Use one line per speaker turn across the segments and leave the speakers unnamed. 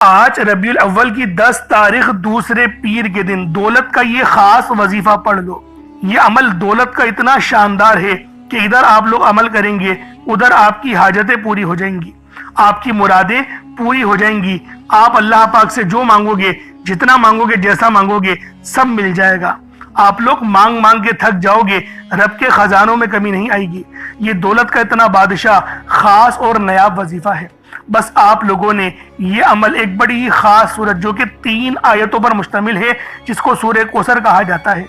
آج ربیع الاول کی 10 تاریخ دوسرے پیر کے دن دولت کا یہ خاص وظیفہ پڑھ لو۔ یہ عمل دولت کا اتنا شاندار ہے کہ ادھر آپ لوگ عمل کریں گے ادھر آپ کی حاجتیں پوری ہو جائیں گی، آپ کی مرادیں پوری ہو جائیں گی۔ آپ اللہ پاک سے جو مانگو گے، جتنا مانگو گے، جیسا مانگو گے، سب مل جائے گا۔ آپ لوگ مانگ مانگ کے تھک جاؤ گے، رب کے خزانوں میں کمی نہیں آئے گی۔ یہ دولت کا اتنا بادشاہ خاص اور نایاب وظیفہ ہے۔ بس آپ لوگوں نے یہ عمل ایک بڑی خاص سورت جو کہ 3 آیتوں پر مشتمل ہے، جس کو سورہ کوثر کہا جاتا ہے،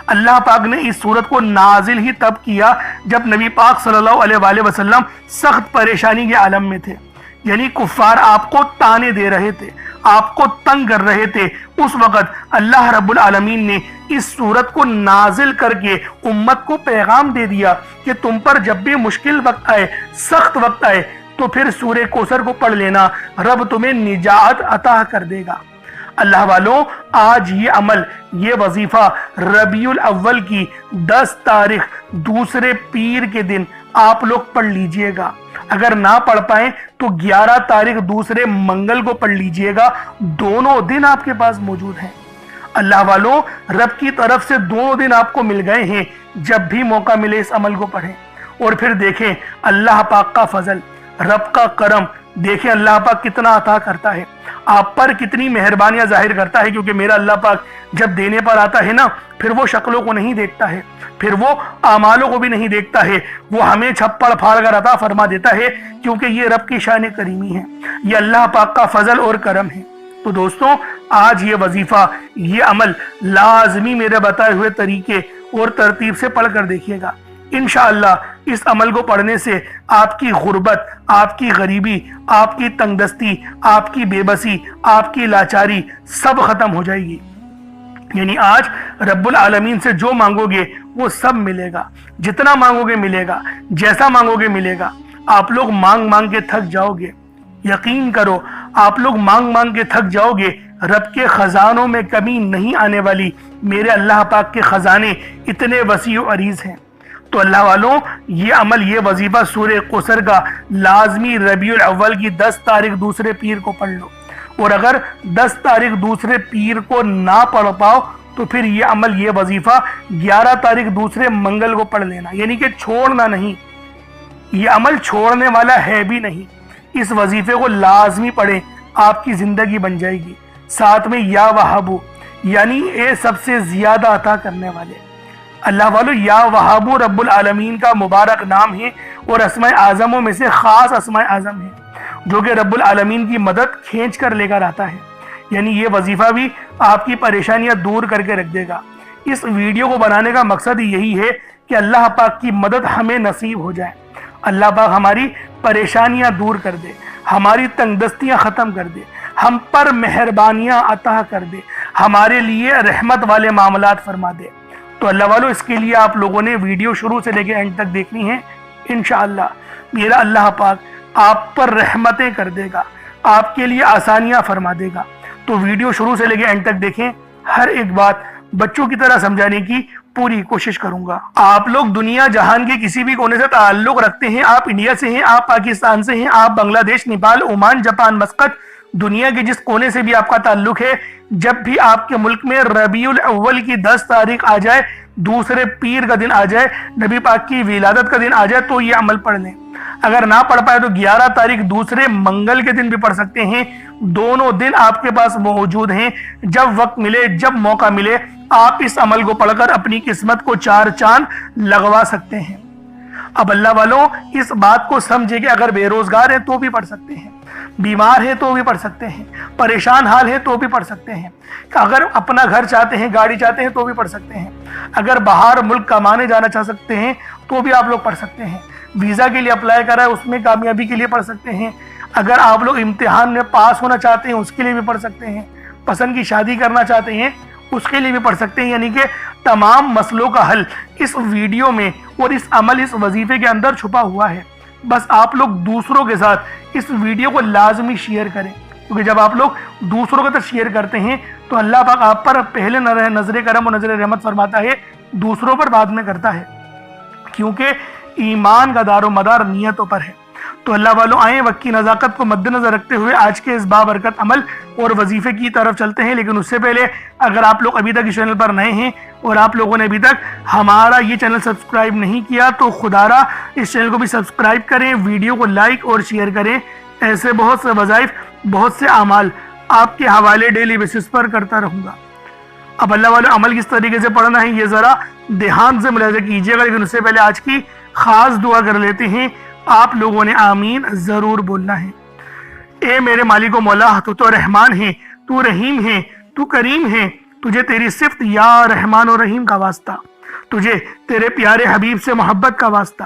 اللہ پاک نے اس سورت کو نازل ہی تب کیا جب نبی پاک صلی اللہ علیہ وآلہ وسلم سخت پریشانی کے عالم میں تھے، یعنی کفار آپ کو تانے دے رہے تھے، آپ کو تنگ کر رہے تھے۔ اس وقت اللہ رب العالمین نے اس سورت کو نازل کر کے امت کو پیغام دے دیا کہ تم پر جب بھی مشکل وقت آئے، سخت وقت آئے، تو پھر سورہ کوثر کو پڑھ لینا، رب تمہیں نجات عطا کر دے گا۔ اللہ والوں، آج یہ عمل، یہ وظیفہ ربیع الاول کی 10 تاریخ دوسرے پیر کے دن آپ لوگ پڑھ لیجئے گا۔ اگر نہ پڑھ پائیں تو 11 تاریخ دوسرے منگل کو پڑھ لیجئے گا، دونوں دن آپ کے پاس موجود ہیں۔ اللہ والوں، رب کی طرف سے دونوں دن آپ کو مل گئے ہیں، جب بھی موقع ملے اس عمل کو پڑھیں اور پھر دیکھیں اللہ پاک کا فضل، رب کا کرم، دیکھیں اللہ پاک کتنا عطا کرتا ہے، آپ پر کتنی مہربانیاں ظاہر کرتا ہے، کیونکہ میرا اللہ پاک جب دینے پر آتا ہے نا، پھر وہ شکلوں کو نہیں دیکھتا ہے، پھر وہ اعمالوں کو بھی نہیں دیکھتا ہے، وہ ہمیں چھپڑ پھاڑ کر عطا فرما دیتا ہے، کیونکہ یہ رب کی شان کریمی ہے، یہ اللہ پاک کا فضل اور کرم ہے۔ تو دوستوں، آج یہ وظیفہ، یہ عمل لازمی میرے بتائے ہوئے طریقے اور ترتیب سے پڑھ کر دیکھیے گا۔ انشاءاللہ اس عمل کو پڑھنے سے آپ کی غربت، آپ کی غریبی، آپ کی تنگ دستی، آپ کی بے بسی، آپ کی لاچاری سب ختم ہو جائے گی۔ یعنی آج رب العالمین سے جو مانگو گے وہ سب ملے گا، جتنا مانگو گے ملے گا، جیسا مانگو گے ملے گا۔ آپ لوگ مانگ مانگ کے تھک جاؤ گے، یقین کرو آپ لوگ مانگ مانگ کے تھک جاؤ گے، رب کے خزانوں میں کمی نہیں آنے والی۔ میرے اللہ پاک کے خزانے اتنے وسیع و عریض ہیں۔ تو اللہ والوں، یہ عمل، یہ وظیفہ سورہ کوثر کا لازمی ربیع الاول کی 10 تاریخ دوسرے پیر کو پڑھ لو، اور اگر 10 تاریخ دوسرے پیر کو نہ پڑھ پاؤ تو پھر یہ عمل، یہ وظیفہ 11 تاریخ دوسرے منگل کو پڑھ لینا، یعنی کہ چھوڑنا نہیں۔ یہ عمل چھوڑنے والا ہے بھی نہیں، اس وظیفے کو لازمی پڑھیں، آپ کی زندگی بن جائے گی۔ ساتھ میں یا وہابو، یعنی اے سب سے زیادہ عطا کرنے والے۔ اللہ والو، یا وہابو رب العالمین کا مبارک نام ہے اور اسماء اعظموں میں سے خاص اسماء اعظم ہے، جو کہ رب العالمین کی مدد کھینچ کر لے کر آتا ہے۔ یعنی یہ وظیفہ بھی آپ کی پریشانیاں دور کر کے رکھ دے گا۔ اس ویڈیو کو بنانے کا مقصد یہی ہے کہ اللہ پاک کی مدد ہمیں نصیب ہو جائے، اللہ پاک ہماری پریشانیاں دور کر دے، ہماری تنگ دستیاں ختم کر دے، ہم پر مہربانیاں عطا کر دے، ہمارے لیے رحمت والے معاملات فرما دے۔ تو اللہ والو، اس کے لیے آپ لوگوں نے ویڈیو شروع سے لے کے اینڈ تک دیکھنی ہے۔ انشاءاللہ میرا اللہ پاک آپ پر رحمتیں کر دے گا، آپ کے لیے آسانیاں فرما دے گا۔ تو ویڈیو شروع سے لے کے اینڈ تک دیکھیں، ہر ایک بات بچوں کی طرح سمجھانے کی پوری کوشش کروں گا۔ آپ لوگ دنیا جہان کے کسی بھی کونے سے تعلق رکھتے ہیں، آپ انڈیا سے ہیں، آپ پاکستان سے ہیں، آپ بنگلہ دیش، نیپال، عمان، جاپان، مسقط، دنیا کے جس کونے سے بھی آپ کا تعلق ہے، جب بھی آپ کے ملک میں ربیع الاول کی 10 تاریخ آ جائے، دوسرے پیر کا دن آ جائے، نبی پاک کی ولادت کا دن آ جائے، تو یہ عمل پڑھ لیں۔ اگر نہ پڑھ پائے تو 11 تاریخ دوسرے منگل کے دن بھی پڑھ سکتے ہیں، دونوں دن آپ کے پاس موجود ہیں۔ جب وقت ملے، جب موقع ملے، آپ اس عمل کو پڑھ کر اپنی قسمت کو 4 چاند لگوا سکتے ہیں۔ اب اللہ والوں، اس بات کو سمجھے کہ اگر بے روزگار ہیں تو بھی پڑھ سکتے ہیں، بیمار ہیں تو بھی پڑھ سکتے ہیں، پریشان حال ہیں تو بھی پڑھ سکتے ہیں، اگر اپنا گھر چاہتے ہیں، گاڑی چاہتے ہیں تو بھی پڑھ سکتے ہیں، اگر باہر ملک کمانے جانا چاہ سکتے ہیں تو بھی آپ لوگ پڑھ سکتے ہیں، ویزا کے لیے اپلائی کرا ہے اس میں کامیابی کے لیے پڑھ سکتے ہیں، اگر آپ لوگ امتحان میں پاس ہونا چاہتے ہیں اس کے لیے بھی پڑھ سکتے ہیں، پسند کی شادی کرنا چاہتے ہیں اس کے لیے بھی پڑھ سکتے ہیں۔ یعنی کہ تمام مسئلوں کا حل اس ویڈیو میں اور اس عمل، اس وظیفے کے اندر چھپا ہوا ہے۔ بس آپ لوگ دوسروں کے ساتھ اس ویڈیو کو لازمی شیئر کریں، کیونکہ جب آپ لوگ دوسروں کے ساتھ شیئر کرتے ہیں تو اللہ پاک آپ پر پہلے نظر کرم اور نظر رحمت فرماتا ہے، دوسروں پر بعد میں کرتا ہے، کیونکہ ایمان کا دار و مدار نیتوں پر ہے۔ تو اللہ والوں آئیں وقت کی نزاکت کو مد نظر رکھتے ہوئے آج کے اس بابرکت عمل اور وظیفے کی طرف چلتے ہیں۔ لیکن اس سے پہلے اگر آپ لوگ ابھی تک اس چینل پر نئے ہیں اور آپ لوگوں نے ابھی تک ہمارا یہ چینل سبسکرائب نہیں کیا تو خدا را اس چینل کو بھی سبسکرائب کریں، ویڈیو کو لائک اور شیئر کریں۔ ایسے بہت سے وظائف، بہت سے اعمال آپ کے حوالے ڈیلی بیسس پر کرتا رہوں گا۔ اب اللہ والے عمل کس طریقے سے پڑھنا ہے یہ ذرا دھیان سے ملاحظہ کیجیے گا، لیکن اس سے پہلے آج کی خاص دعا کر لیتے ہیں۔ آپ لوگوں نے آمین ضرور بولنا ہے۔ اے میرے مالک و مولا، تو رحمان ہے، تو رحیم ہے، تو کریم ہے، تجھے تیری صفت یا رحمان و رحیم کا واسطہ، تجھے تیرے پیارے حبیب سے محبت کا واسطہ،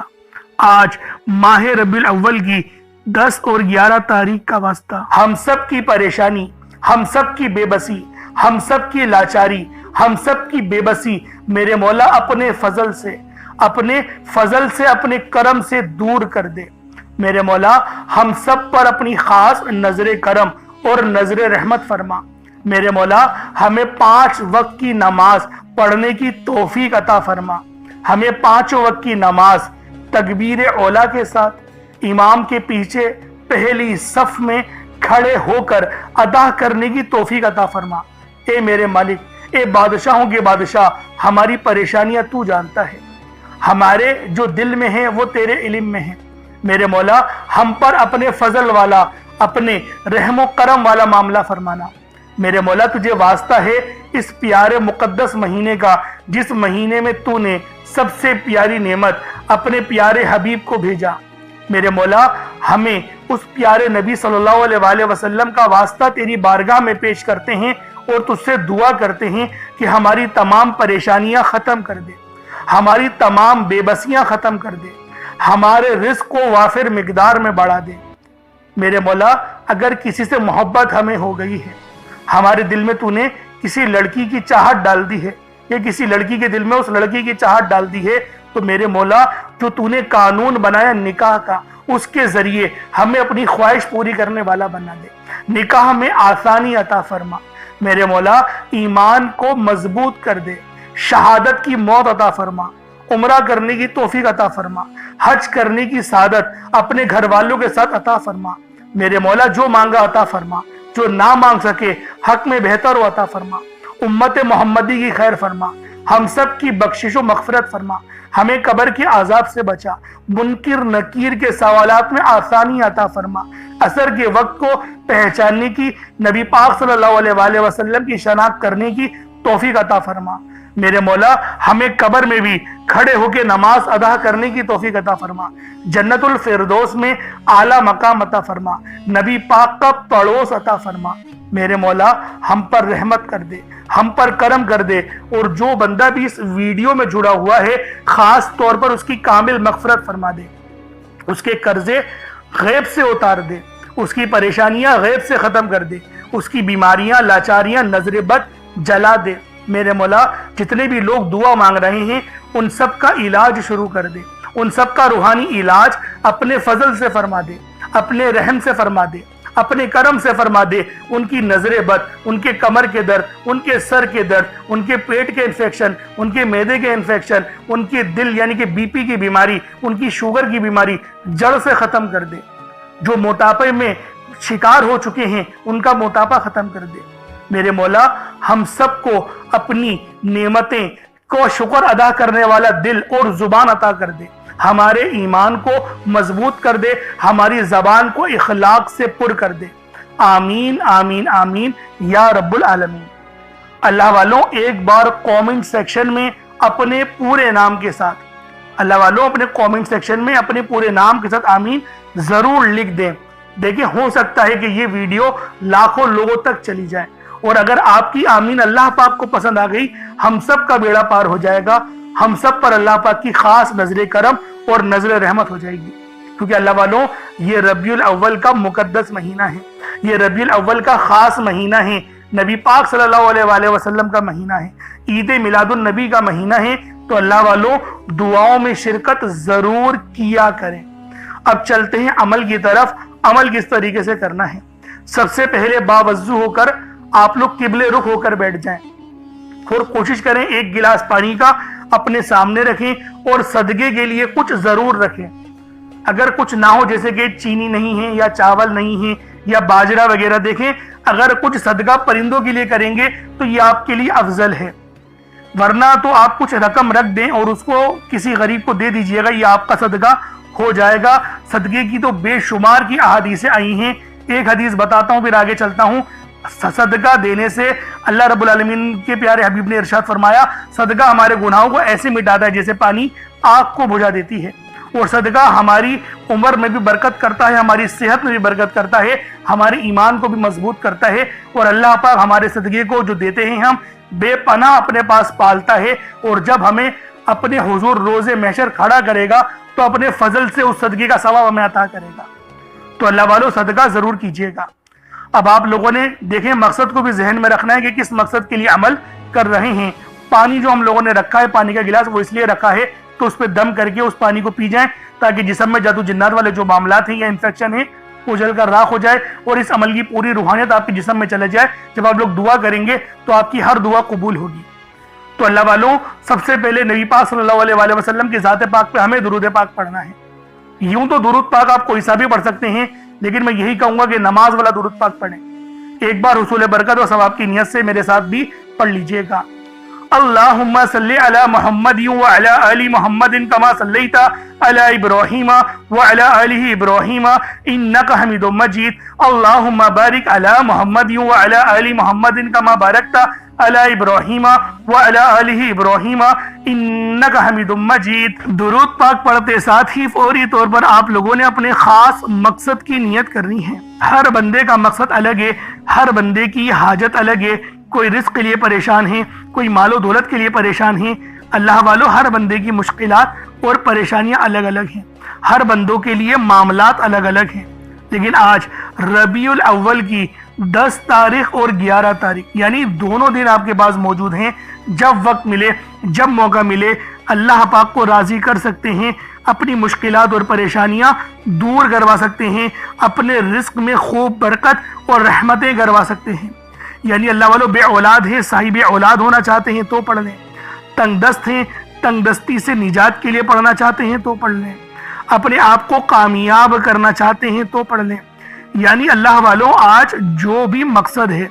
آج ماہ ربیع الاول کی 10 اور 11 تاریخ کا واسطہ، ہم سب کی پریشانی، ہم سب کی بے بسی، ہم سب کی لاچاری، ہم سب کی بے بسی میرے مولا اپنے فضل سے، اپنے کرم سے دور کر دے۔ میرے مولا ہم سب پر اپنی خاص نظر کرم اور نظر رحمت فرما۔ میرے مولا ہمیں 5 وقت کی نماز پڑھنے کی توفیق عطا فرما۔ ہمیں 5 وقت کی نماز تکبیر اولا کے ساتھ امام کے پیچھے پہلی صف میں کھڑے ہو کر ادا کرنے کی توفیق عطا فرما۔ اے میرے مالک، اے بادشاہوں کے بادشاہ، ہماری پریشانیاں تو جانتا ہے، ہمارے جو دل میں ہیں وہ تیرے علم میں ہیں۔ میرے مولا ہم پر اپنے فضل والا، اپنے رحم و کرم والا معاملہ فرمانا۔ میرے مولا تجھے واسطہ ہے اس پیارے مقدس مہینے کا، جس مہینے میں تو نے سب سے پیاری نعمت اپنے پیارے حبیب کو بھیجا۔ میرے مولا ہمیں اس پیارے نبی صلی اللہ علیہ وآلہ وسلم کا واسطہ تیری بارگاہ میں پیش کرتے ہیں اور تجھ سے دعا کرتے ہیں کہ ہماری تمام پریشانیاں ختم کر دے، ہماری تمام بے بسیاں ختم کر دے، ہمارے رزق کو وافر مقدار میں بڑھا دے۔ میرے مولا اگر کسی سے محبت ہمیں ہو گئی ہے، ہمارے دل میں تو نے کسی لڑکی کی چاہت ڈال دی ہے یا کسی لڑکی کے دل میں اس لڑکی کی چاہت ڈال دی ہے، تو میرے مولا جو تو نے قانون بنایا نکاح کا، اس کے ذریعے ہمیں اپنی خواہش پوری کرنے والا بنا دے، نکاح میں آسانی عطا فرما۔ میرے مولا ایمان کو مضبوط کر دے، شہادت کی موت عطا فرما، عمرہ کرنے کی توفیق عطا فرما، حج کرنے کی سعادت اپنے گھر والوں کے ساتھ عطا فرما۔ میرے مولا جو مانگا عطا فرما، جو نہ مانگ سکے حق میں بہتر ہو عطا فرما، امت محمدی کی خیر فرما، ہم سب کی بخشش و مغفرت فرما، ہمیں قبر کے عذاب سے بچا، منکر نکیر کے سوالات میں آسانی عطا فرما، عصر کے وقت کو پہچاننے کی، نبی پاک صلی اللہ علیہ وآلہ وسلم کی شناخت کرنے کی توفیق عطا فرما۔ میرے مولا ہمیں قبر میں بھی کھڑے ہو کے نماز ادا کرنے کی توفیق عطا فرما، جنت الفردوس میں اعلیٰ مقام عطا فرما، نبی پاک کا پڑوس عطا فرما۔ میرے مولا ہم پر رحمت کر دے، ہم پر کرم کر دے، اور جو بندہ بھی اس ویڈیو میں جڑا ہوا ہے خاص طور پر اس کی کامل مغفرت فرما دے، اس کے قرضے غیب سے اتار دے، اس کی پریشانیاں غیب سے ختم کر دے، اس کی بیماریاں، لاچاریاں، نظر بد جلا دے۔ میرے مولا جتنے بھی لوگ دعا مانگ رہے ہیں ان سب کا علاج شروع کر دے، ان سب کا روحانی علاج اپنے فضل سے فرما دے، اپنے رحم سے فرما دے، اپنے کرم سے فرما دے۔ ان کی نظر بد، ان کے کمر کے درد، ان کے سر کے درد، ان کے پیٹ کے انفیکشن، ان کے معدے کے انفیکشن، ان کے دل یعنی کہ بی پی کی بیماری، ان کی شوگر کی بیماری جڑ سے ختم کر دے۔ جو موٹاپے میں شکار ہو چکے ہیں ان کا موٹاپا ختم کر دے۔ میرے مولا ہم سب کو اپنی نعمتیں کو شکر ادا کرنے والا دل اور زبان عطا کر دے، ہمارے ایمان کو مضبوط کر دے، ہماری زبان کو اخلاق سے پر کر دے۔ آمین آمین آمین یا رب العالمین۔ اللہ والوں ایک بار کامنٹ سیکشن میں اپنے پورے نام کے ساتھ، اللہ والوں اپنے کامنٹ سیکشن میں اپنے پورے نام کے ساتھ آمین ضرور لکھ دیں۔ دیکھیں ہو سکتا ہے کہ یہ ویڈیو لاکھوں لوگوں تک چلی جائے، اور اگر آپ کی آمین اللہ پاک کو پسند آ گئی ہم سب کا بیڑا پار ہو جائے گا، ہم سب پر اللہ پاک کی خاص نظر کرم اور نظر رحمت ہو جائے گی۔ کیونکہ اللہ والوں یہ ربیع الاول کا مقدس مہینہ ہے، یہ ربیع الاول کا خاص مہینہ ہے، نبی پاک صلی اللہ علیہ وآلہ وسلم کا مہینہ ہے، عید میلاد النبی کا مہینہ ہے، تو اللہ والوں دعاؤں میں شرکت ضرور کیا کریں۔ اب چلتے ہیں عمل کی طرف۔ عمل کس طریقے سے کرنا ہے؟ سب سے پہلے باوضو ہو کر آپ لوگ قبلے رخ ہو کر بیٹھ جائیں اور کوشش کریں ایک گلاس پانی کا اپنے سامنے رکھیں اور صدقے کے لیے کچھ ضرور رکھیں۔ اگر کچھ نہ ہو جیسے کہ چینی نہیں ہے یا چاول نہیں ہے یا باجرہ وغیرہ، دیکھیں اگر کچھ صدقہ پرندوں کے لیے کریں گے تو یہ آپ کے لیے افضل ہے، ورنہ تو آپ کچھ رقم رکھ دیں اور اس کو کسی غریب کو دے دیجئے گا، یہ آپ کا صدقہ ہو جائے گا۔ صدقے کی تو بے شمار کی احادیثیں آئی ہیں، ایک حدیث بتاتا ہوں پھر آگے چلتا ہوں۔ صدقہ دینے سے اللہ رب العالمین کے پیارے حبیب نے ارشاد فرمایا، صدقہ ہمارے گناہوں کو ایسے مٹاتا ہے جیسے پانی آگ کو بجھا دیتی ہے، اور صدقہ ہماری عمر میں بھی برکت کرتا ہے، ہماری صحت میں بھی برکت کرتا ہے، ہمارے ایمان کو بھی مضبوط کرتا ہے، اور اللہ پاک ہمارے صدقے کو جو دیتے ہیں ہم بے پناہ اپنے پاس پالتا ہے، اور جب ہمیں اپنے حضور روز محشر کھڑا کرے گا تو اپنے فضل سے اس صدقے کا ثواب ہمیں عطا کرے گا۔ تو اللہ والو صدقہ ضرور کیجیے گا۔ اب آپ لوگوں نے دیکھیں مقصد کو بھی ذہن میں رکھنا ہے کہ کس مقصد کے لیے عمل کر رہے ہیں۔ پانی جو ہم لوگوں نے رکھا ہے، پانی کا گلاس، وہ اس لیے رکھا ہے تو اس پہ دم کر کے اس پانی کو پی جائیں تاکہ جسم میں جادو جنات والے جو معاملات ہیں یا انفیکشن ہیں وہ جل کر راکھ ہو جائے، اور اس عمل کی پوری روحانیت آپ کے جسم میں چلے جائے۔ جب آپ لوگ دعا کریں گے تو آپ کی ہر دعا قبول ہوگی۔ تو اللہ والوں، سب سے پہلے نبی پاک صلی اللہ علیہ وآلہ وسلم کی ذات پاک پہ ہمیں درود پاک پڑھنا ہے۔ یوں تو درود پاک آپ کوئی سا بھی پڑھ سکتے ہیں، لیکن میں یہی کہوں گا کہ نماز والا درود پاک پڑھیں۔ ایک بار حصول برکت و ثواب کی نیت سے میرے ساتھ بھی پڑھ لیجئے گا۔ اللہم صلی علی محمد وعلی آل محمد کما صلیت علی ابراہیم وعلی آل ابراہیم انک حمید مجید۔ اللہم بارک علی محمد وعلی آل محمد کما بارکت علی ابراہیم وعلی آل ابراہیم انک حمید مجید۔ درود پاک پڑھتے ساتھ ہی فوری طور پر آپ لوگوں نے اپنے خاص مقصد کی نیت کرنی ہے۔ ہر بندے کا مقصد الگ ہے، ہر بندے کی حاجت الگ ہے، کوئی رزق کے لیے پریشان ہے، کوئی مال و دولت کے لیے پریشان ہے۔ اللہ والو، ہر بندے کی مشکلات اور پریشانیاں الگ الگ ہیں، ہر بندوں کے لیے معاملات الگ الگ ہیں۔ لیکن آج ربیع الاول کی 10 تاریخ اور 11 تاریخ یعنی دونوں دن آپ کے پاس موجود ہیں، جب وقت ملے، جب موقع ملے، اللہ پاک کو راضی کر سکتے ہیں، اپنی مشکلات اور پریشانیاں دور کروا سکتے ہیں، اپنے رزق میں خوب برکت اور رحمتیں کروا سکتے ہیں۔ یعنی اللہ والو، بے اولاد ہیں، صاحب اولاد ہونا چاہتے ہیں تو پڑھ لیں، تنگ دست ہیں، تنگ دستی سے نجات کے لیے پڑھنا چاہتے ہیں تو پڑھ لیں، اپنے آپ کو کامیاب کرنا چاہتے ہیں تو پڑھ لیں۔ یعنی اللہ والو، آج جو بھی مقصد ہے،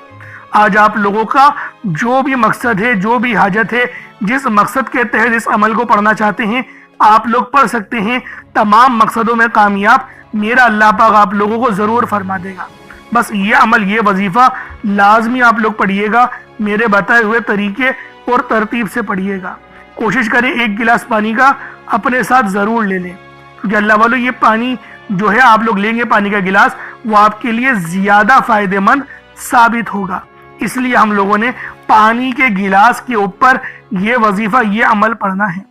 آج آپ لوگوں کا جو بھی مقصد ہے، جو بھی حاجت ہے، جس مقصد کے تحت اس عمل کو پڑھنا چاہتے ہیں آپ لوگ پڑھ سکتے ہیں۔ تمام مقصدوں میں کامیاب میرا اللہ پاک آپ لوگوں کو ضرور فرما دے گا۔ بس یہ عمل، یہ وظیفہ لازمی آپ لوگ پڑھیے گا، میرے بتائے ہوئے طریقے اور ترتیب سے پڑھیے گا۔ کوشش کریں ایک گلاس پانی کا اپنے ساتھ ضرور لے لیں، کیونکہ اللہ والو، یہ پانی جو ہے آپ لوگ لیں گے، پانی کا گلاس، وہ آپ کے لیے زیادہ فائدہ مند ثابت ہوگا۔ اس لیے ہم لوگوں نے پانی کے گلاس کے اوپر یہ وظیفہ، یہ عمل پڑھنا ہے۔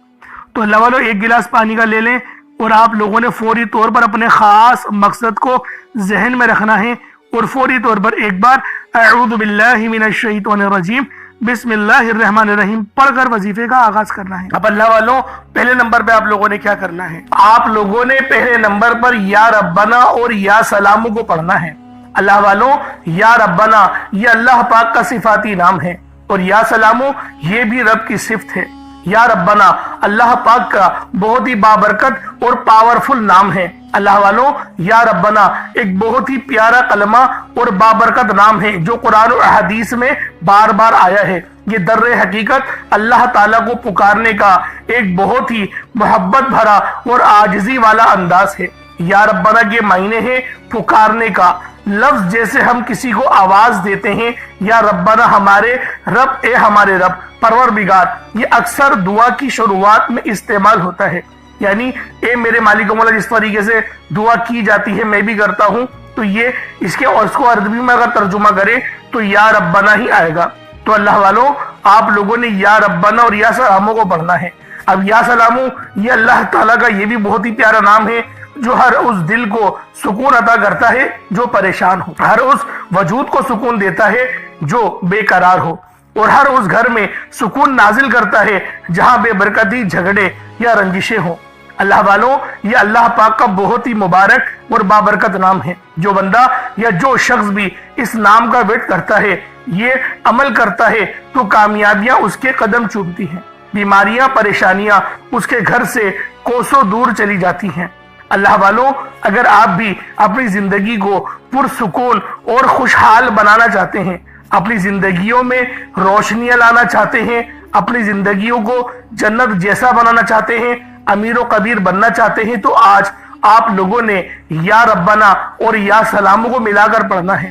تو اللہ والو، ایک گلاس پانی کا لے لیں، اور آپ لوگوں نے فوری طور پر اپنے خاص مقصد کو ذہن میں رکھنا ہے، اور فوری طور پر ایک بار اعوذ باللہ من الشیطان الرجیم بسم اللہ الرحمن الرحیم پڑھ کر وظیفے کا آغاز کرنا ہے۔ اب اللہ والوں، پہلے نمبر پہ آپ لوگوں نے کیا کرنا ہے؟ آپ لوگوں نے پہلے نمبر پر یا ربنا اور یا سلامو کو پڑھنا ہے۔ اللہ والوں، یا ربنا یہ اللہ پاک کا صفاتی نام ہے، اور یا سلامو یہ بھی رب کی صفت ہے۔ یا ربنا اللہ پاک کا بہت ہی بابرکت اور پاورفل نام ہے۔ اللہ والوں، یا ربنا ایک بہت ہی پیارا کلمہ اور بابرکت نام ہے جو قرآن و احادیث میں بار بار آیا ہے۔ یہ در حقیقت اللہ تعالیٰ کو پکارنے کا ایک بہت ہی محبت بھرا اور عاجزی والا انداز ہے۔ یا ربنا کے معنی ہے پکارنے کا، لفظ جیسے ہم کسی کو آواز دیتے ہیں، یا ربنا ہمارے رب، اے ہمارے رب، پروردگار، یہ اکثر دعا کی شروعات میں استعمال ہوتا ہے۔ یعنی اے میرے مالک و مولا، جس طریقے سے دعا کی جاتی ہے میں بھی کرتا ہوں، تو یہ اس کو عربی میں اگر ترجمہ کرے تو یا ربنا ہی آئے گا۔ تو اللہ والوں، آپ لوگوں نے یا ربنا اور یا سلامو کو پڑھنا ہے۔ اب یا سلامو یہ اللہ تعالیٰ کا یہ بھی بہت ہی پیارا نام ہے جو ہر اس دل کو سکون عطا کرتا ہے جو پریشان ہو، ہر اس وجود کو سکون دیتا ہے جو بے قرار ہو، اور ہر اس گھر میں سکون نازل کرتا ہے جہاں بے برکتی، جھگڑے یا رنجشیں ہوں۔ اللہ والوں، یہ اللہ پاک کا بہت ہی مبارک اور بابرکت نام ہے۔ جو بندہ یا جو شخص بھی اس نام کا ورد کرتا ہے، یہ عمل کرتا ہے، تو کامیابیاں اس کے قدم چومتی ہیں، بیماریاں، پریشانیاں اس کے گھر سے کوسوں دور چلی جاتی ہیں۔ اللہ والوں، اگر آپ بھی اپنی زندگی کو پرسکون اور خوشحال بنانا چاہتے ہیں، اپنی زندگیوں میں روشنیاں لانا چاہتے ہیں، اپنی زندگیوں کو جنت جیسا بنانا چاہتے ہیں، امیر و کبیر بننا چاہتے ہیں، تو آج آپ لوگوں نے یا ربنا اور یا سلامو کو ملا کر پڑھنا ہے۔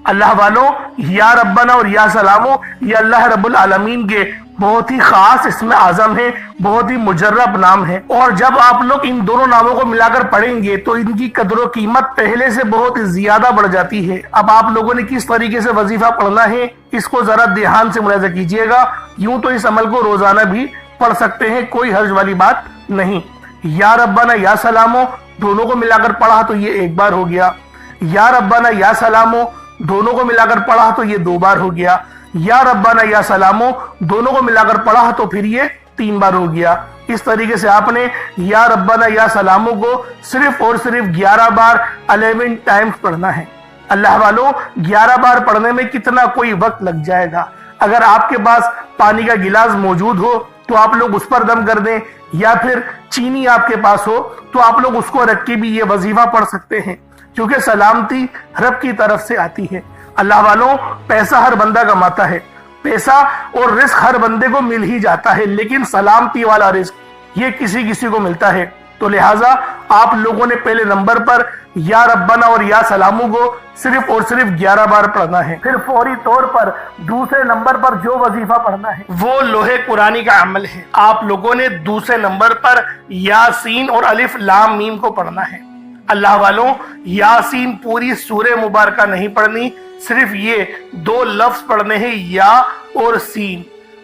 اللہ والوں، یا ربنا اور یا سلامو یہ اللہ رب العالمین کے بہت ہی خاص اسم اعظم ہے، بہت ہی مجرب نام ہے، اور جب آپ لوگ ان دونوں ناموں کو ملا کر پڑھیں گے تو ان کی قدر و قیمت پہلے سے بہت ہی زیادہ بڑھ جاتی ہے۔ اب آپ لوگوں نے کس طریقے سے وظیفہ پڑھنا ہے اس کو ذرا دھیان سے ملاحظہ کیجئے گا۔ یوں تو اس عمل کو روزانہ بھی پڑھ سکتے ہیں، کوئی حرج والی بات نہیں۔ یا ربنا یا سلامو دونوں کو ملا کر پڑھا تو یہ ایک بار ہو گیا، یا ربنا یا سلامو دونوں کو ملا کر پڑھا تو یہ 2 بار ہو گیا، یا ربنا یا سلامو دونوں کو ملا کر پڑھا تو پھر یہ 3 بار ہو گیا۔ اس طریقے سے آپ نے یا ربنا یا سلامو کو صرف اور صرف 11 بار 11 ٹائمز پڑھنا ہے۔ اللہ والوں، 11 بار پڑھنے میں کتنا کوئی وقت لگ جائے گا۔ اگر آپ کے پاس پانی کا گلاس موجود ہو تو آپ لوگ اس پر دم کر دیں، یا پھر چینی آپ کے پاس ہو تو آپ لوگ اس کو رکھ کے بھی یہ وظیفہ پڑھ سکتے ہیں، کیونکہ سلامتی رب کی طرف سے آتی ہے۔ اللہ والوں، پیسہ ہر بندہ کماتا ہے، پیسہ اور رزق ہر بندے کو مل ہی جاتا ہے، لیکن سلامتی والا رزق یہ کسی کسی کو ملتا ہے۔ تو لہٰذا آپ لوگوں نے پہلے نمبر پر یا ربنا اور یا سلامو کو صرف اور صرف 11 بار پڑھنا ہے۔ پھر فوری طور پر دوسرے نمبر پر جو وظیفہ پڑھنا ہے وہ لوح قرآنی کا عمل ہے۔ آپ لوگوں نے دوسرے نمبر پر یاسین اور الف لام میم کو پڑھنا ہے۔ اللہ والوں، یاسین پوری سورہ مبارکہ نہیں پڑھنی، صرف یہ 2 لفظ پڑھنے ہیں، یا اور سین،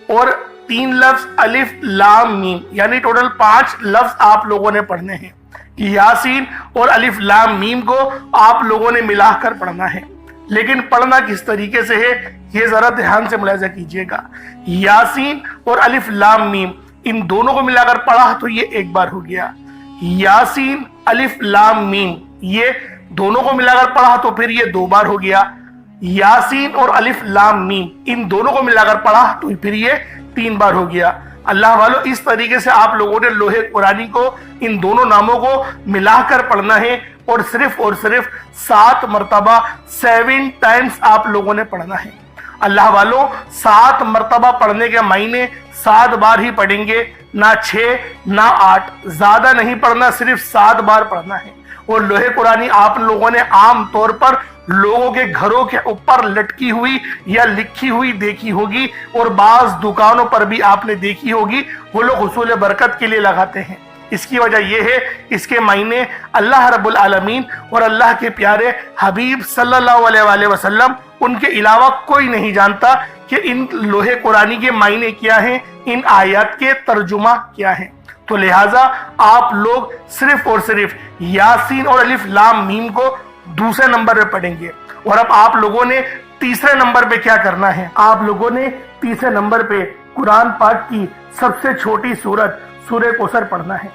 اور 3 لفظ الف لام میم، یعنی ٹوٹل 5 لفظ آپ لوگوں نے پڑھنے ہیں۔ یاسین اور الف لام میم کو آپ لوگوں نے ملا کر پڑھنا ہے، لیکن پڑھنا کس طریقے سے ہے یہ ذرا دھیان سے ملاحظہ کیجئے گا۔ یاسین اور الف لام میم ان دونوں کو ملا کر پڑھا تو یہ 1 بار ہو گیا، یاسین الف لام میم یہ دونوں کو ملا کر پڑھا تو پھر یہ 2 بار ہو گیا، یاسین اور الف لام میم ان دونوں کو ملا کر پڑھا تو پھر یہ 3 بار ہو گیا۔ اللہ والوں، اس طریقے سے آپ لوگوں نے لوح قرآنی کو ان دونوں ناموں کو ملا کر پڑھنا ہے، اور صرف 7 مرتبہ 7 ٹائمز آپ لوگوں نے پڑھنا ہے۔ اللہ والوں، 7 مرتبہ پڑھنے کے معنی 7 بار ہی پڑھیں گے، نہ 6 نہ 8، زیادہ نہیں پڑھنا، صرف 7 بار پڑھنا ہے۔ اور لوح قرآنی آپ لوگوں نے عام طور پر لوگوں کے گھروں کے اوپر لٹکی ہوئی یا لکھی ہوئی دیکھی ہوگی، اور بعض دکانوں پر بھی آپ نے دیکھی ہوگی، وہ لوگ حصول برکت کے لیے لگاتے ہیں۔ اس کی وجہ یہ ہے، اس کے معنی اللہ رب العالمین اور اللہ کے پیارے حبیب صلی اللہ علیہ وآلہ وسلم ان کے علاوہ کوئی نہیں جانتا کہ ان لوح قرآنی کے معنی کیا ہیں، ان آیات کے ترجمہ کیا ہیں۔ تو لہٰذا آپ لوگ صرف اور صرف یاسین اور الف لام میم کو دوسرے نمبر پہ پڑھیں گے۔ اور اب آپ لوگوں نے تیسرے نمبر پہ کیا کرنا ہے؟ آپ لوگوں نے تیسرے نمبر پہ قرآن پاک کی سب سے چھوٹی سورت سورہ کوثر پڑھنا ہے۔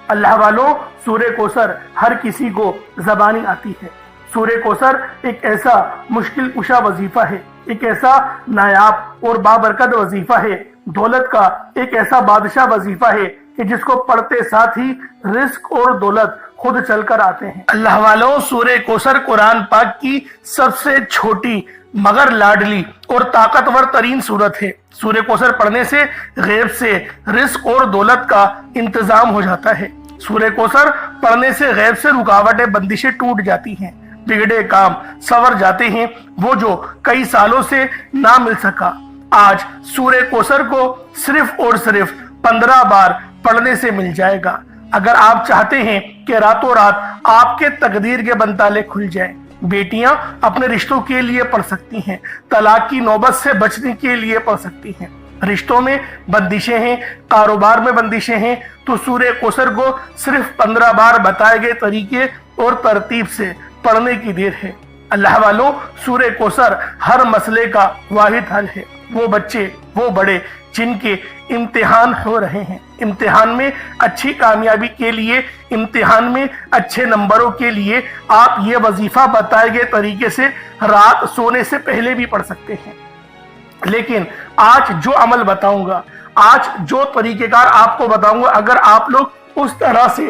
اللہ والوں، سورہ کوثر ہر کسی کو زبانی آتی ہے۔ سورہ کوثر ایک ایسا مشکل کشا وظیفہ ہے، ایک ایسا نایاب اور بابرکت وظیفہ ہے، دولت کا ایک ایسا بادشاہ وظیفہ ہے کہ جس کو پڑھتے ساتھ ہی رزق اور دولت خود چل کر آتے ہیں۔ اللہ والوں، سورہ کوثر قرآن پاک کی سب سے چھوٹی مگر لاڈلی اور طاقتور ترین سورت ہے۔ سورہ کوثر پڑھنے سے غیب سے رزق اور دولت کا انتظام ہو جاتا ہے۔ سورہ کوثر پڑھنے سے غیب سے رکاوٹیں بندشیں ٹوٹ جاتی ہیں، بگڑے کام سنور جاتے ہیں، وہ جو کئی سالوں سے نہ مل سکا آج سورہ کوثر کو صرف اور صرف 15 بار پڑھنے سے مل جائے گا۔ اگر آپ چاہتے ہیں کہ راتوں رات آپ کے تقدیر کے بنتالے کھل جائیں، بیٹیاں اپنے رشتوں کے لیے پڑھ سکتی ہیں، طلاق کی نوبت سے بچنے کے لیے پڑھ سکتی ہیں، رشتوں میں بندشیں ہیں، کاروبار میں بندشیں ہیں، تو سورہ کوثر کو صرف 15 بار بتائے گئے طریقے اور ترتیب سے پڑھنے کی دیر ہے۔ اللہ والوں، سورہ کوثر ہر مسئلے کا واحد حل ہے۔ وہ بچے، وہ بڑے جن کے امتحان ہو رہے ہیں، امتحان میں اچھی کامیابی کے لیے، امتحان میں اچھے نمبروں کے لیے آپ یہ وظیفہ بتائے گئے طریقے سے رات سونے سے پہلے بھی پڑھ سکتے ہیں۔ لیکن آج جو عمل بتاؤں گا، آج جو طریقہ کار آپ کو بتاؤں گا، اگر آپ لوگ اس طرح سے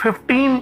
15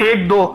1, 2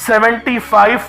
75